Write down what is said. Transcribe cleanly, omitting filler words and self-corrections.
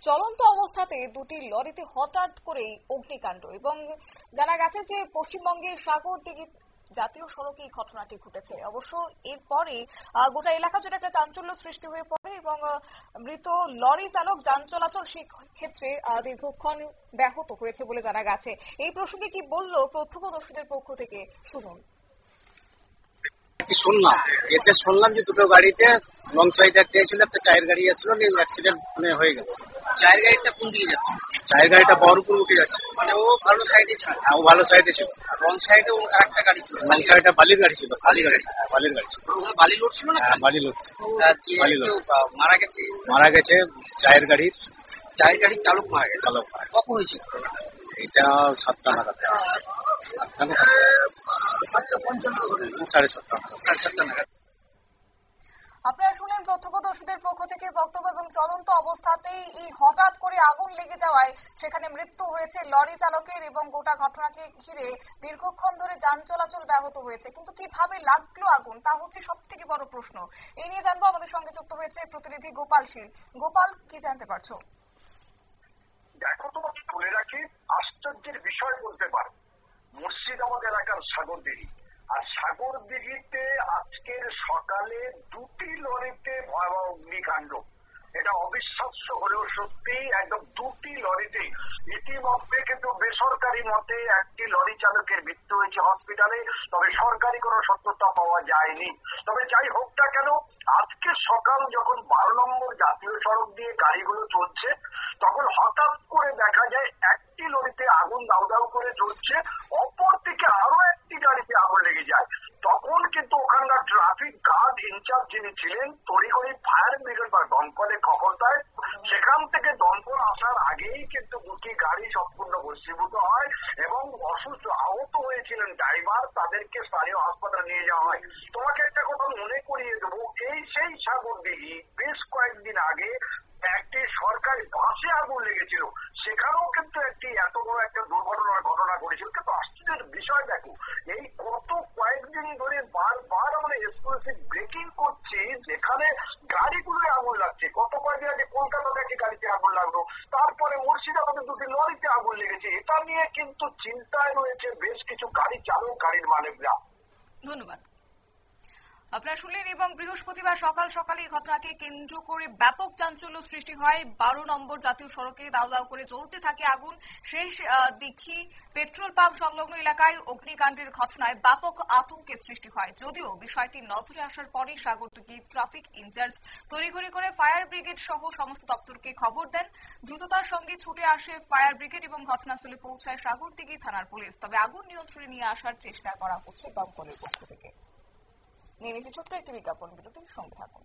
চলন্ত অবস্থাতে দুটি লরিতে হঠাৎ করেই অগ্নিকাণ্ড এবং জানা গেছে যে পশ্চিমবঙ্গের সাগরদিঘি জাতীয় সড়কে এই ঘটনাটি ঘটেছে। অবশ্য এরপরে গোটা এলাকা জুড়ে একটা চাঞ্চল্য সৃষ্টি হয়ে পড়ে এবং মৃত লরি চালক যান চলাচল ক্ষেত্রে দীর্ঘক্ষণ ব্যাহত হয়েছে বলে জানা গেছে। এই প্রসঙ্গে কি বলল প্রত্যক্ষদর্শীদের পক্ষ থেকে, শুনুন। শুনলাম যে দুটো গাড়িতে লং সাইড একটা ছিল, একটা চায়ের গাড়ি আসছিল, অ্যাক্সিডেন্ট হয়ে গেছে। চায়ের গাড়িটা কোন দিকে যাচ্ছে? চায়ের গাড়িটা বহরমপুর উঠে যাচ্ছে। মানে ও ভালো সাইডে ছিল? হ্যাঁ, ও ভালো সাইডে ছিল। রং সাইডে ওর আরেকটা গাড়ি ছিল? রং সাইডটা বালির গাড়ি ছিল। বালির গাড়ি? বালির গাড়ি ছিল। ওখানে বালি লোড ছিল না? হ্যাঁ, বালি লোড ছিল। মারা গেছে? মারা গেছে চায়ের গাড়ির চালক মারা গেছে। চালক কখন হয়েছে? এটা 7টা নাগাদ। 7:30 নাগাদ। আপনারা শুনলেন প্রত্যক্ষদর্শীদের পক্ষ থেকে বক্তব্য এবং চলন্ত অবস্থাতেই এই হঠাৎ করে আগুন লেগে যাওয়ায় সেখানে মৃত্যু হয়েছে লরি চালকের এবং গোটা ঘটনাকে ঘিরে দীর্ঘক্ষণ ধরে যান চলাচল ব্যাহত হয়েছে। কিন্তু কিভাবে লাগলো আগুন তা হচ্ছে সব থেকে বড় প্রশ্ন। এই নিয়ে জানবো, আমাদের সঙ্গে যুক্ত হয়েছে প্রতিনিধি গোপাল শীল। গোপাল, কি জানতে পারছো? দেখো, তোমাকে বলে রাখি, আশ্চর্যের বিষয় বলতে পারো মুর্শিদাবাদ এলাকার সাগরদিঘি। আর সাগরদিঘিতে আজকের সকালে দুটি লরিতে ভয়াবহ অগ্নিকাণ্ড। এটা অবিশ্বাস্য হলেও সত্যি, একদম দুটি লরিতে। ইতিমধ্যে কিন্তু বেসরকারি মতে একটি লরি চালকের মৃত্যু হয়েছে হসপিটালে, তবে সরকারি কোনো সত্যতা পাওয়া যায়নি। তবে যাই হোক না কেন, আজকে সকাল যখন 12 নম্বর জাতীয় সড়ক দিয়ে গাড়িগুলো চলছে, তখন হঠাৎ করে দেখা যায় একটি লরিতে আগুন দাউ দাউ করে জ্বলছে, অপর দিকে আরো একটি গাড়িতে আগুন লেগে যায়। তখন কিন্তু ওখানকার ট্রাফিক গার্ড ইনচার্জ যিনি ছিলেন তড়িঘড়ি ফায়ার ব্রিগেড বা দমকলে খবর দেয়। সেখান থেকে দমকল আসার আগেই কিন্তু দুটি গাড়ি সম্পূর্ণ ভস্মীভূত হয় এবং অসুস্থ আহত হয়েছিলেন ড্রাইভার, তাদেরকে স্থানীয় হাসপাতালে নিয়ে যাওয়া হয়। তোমাকে একটা কথা মনে করিয়ে দেবো, এই সেই সাগরদিঘি বেশ কয়েকদিন আগে একটি সরকারি বাসে আগুন লেগেছিল, সেখানেও কিন্তু একটি এত বড় একটা দুর্ঘটনার ঘটনা ঘটেছিল। কিন্তু আশ্চর্যের বিষয় দেখো, এই গত কয়েকদিন ধরে বারবার আমরা এক্সক্লুসিভ ব্রেকিং করছি, যেখানে গাড়িগুলোয় আগুন লাগছে। গত কয়েকদিন আগে কলকাতাতে একটি গাড়িতে আগুন লাগলো, তারপরে মুর্শিদাবাদে দুটি লরিতে আগুন লেগেছে। এটা নিয়ে কিন্তু চিন্তায় রয়েছে বেশ কিছু গাড়ি চালক, গাড়ির মালিকরা। ধন্যবাদ। আপনারা শুনলেন এবং বৃহস্পতিবার সকাল সকালে ঘটনাকে কেন্দ্র করে ব্যাপক চাঞ্চল্য সৃষ্টি হয়। 12 নম্বর জাতীয় সড়কে দাউ দাউ করে জ্বলতে থাকে আগুন। শেষ দিঘি পেট্রোল পাম্প সংলগ্ন এলাকায় অগ্নিকাণ্ডের ঘটনায় ব্যাপক আতঙ্কের সৃষ্টি হয়। যদিও বিষয়টি নজরে আসার পরই সাগরদিঘি ট্রাফিক ইনচার্জ তড়িঘড়ি করে ফায়ার ব্রিগেড সহ সমস্ত দপ্তরকে খবর দেন। দ্রুততার সঙ্গে ছুটে আসে ফায়ার ব্রিগেড এবং ঘটনাস্থলে পৌঁছায় সাগরদিঘি থানার পুলিশ। তবে আগুন নিয়ন্ত্রণে নিয়ে আসার চেষ্টা করা হচ্ছে দমকলের পক্ষ থেকে। নিয়ে নিচ্ছে ছোট্ট একটি বিজ্ঞাপন বিরতির সঙ্গে থাকুন।